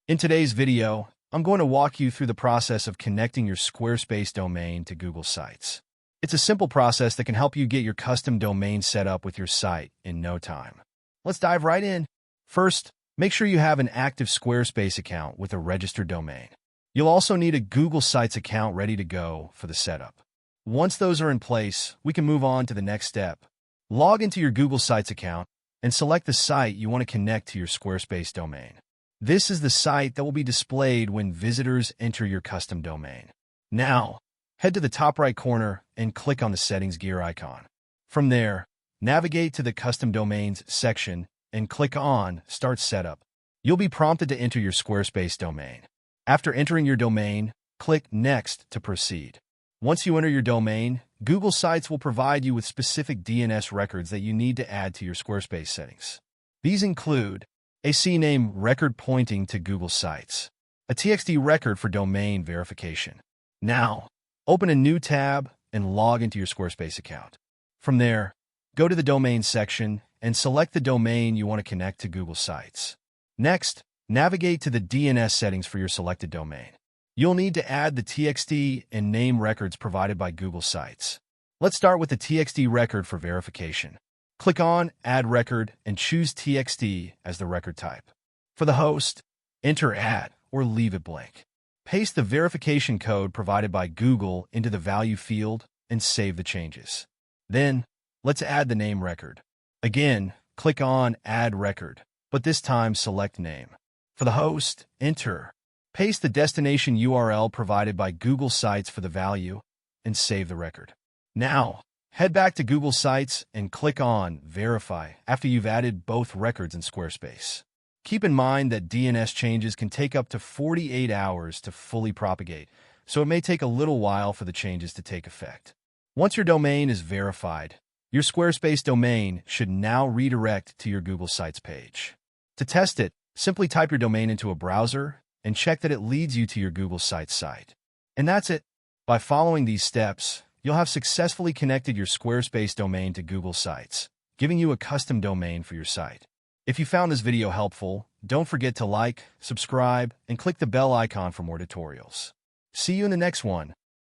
In today's video, I'm going to walk you through the process of connecting your Squarespace domain to Google Sites. It's a simple process that can help you get your custom domain set up with your site in no time. Let's dive right in. First, make sure you have an active Squarespace account with a registered domain. You'll also need a Google Sites account ready to go for the setup. Once those are in place, we can move on to the next step. Log into your Google Sites account and select the site you want to connect to your Squarespace domain. This is the site that will be displayed when visitors enter your custom domain. Now, head to the top right corner and click on the Settings gear icon. From there, navigate to the Custom Domains section and click on Start Setup. You'll be prompted to enter your Squarespace domain. After entering your domain, click Next to proceed. Once you enter your domain, Google Sites will provide you with specific DNS records that you need to add to your Squarespace settings. These include a CNAME record pointing to Google Sites, a TXT record for domain verification. Now, open a new tab and log into your Squarespace account. From there, go to the Domain section and select the domain you want to connect to Google Sites. Next, navigate to the DNS settings for your selected domain. You'll need to add the TXT and name records provided by Google Sites. Let's start with the TXT record for verification. Click on Add Record and choose TXT as the record type. For the host, enter add or leave it blank. Paste the verification code provided by Google into the value field and save the changes. Then, let's add the name record. Again, click on Add Record, but this time select Name. For the host, enter. Paste the destination URL provided by Google Sites for the value and save the record. Now, head back to Google Sites and click on Verify after you've added both records in Squarespace. Keep in mind that DNS changes can take up to 48 hours to fully propagate, so it may take a little while for the changes to take effect. Once your domain is verified, your Squarespace domain should now redirect to your Google Sites page. To test it, simply type your domain into a browser and check that it leads you to your Google Sites site. And that's it. By following these steps, you'll have successfully connected your Squarespace domain to Google Sites, giving you a custom domain for your site. If you found this video helpful, don't forget to like, subscribe, and click the bell icon for more tutorials. See you in the next one.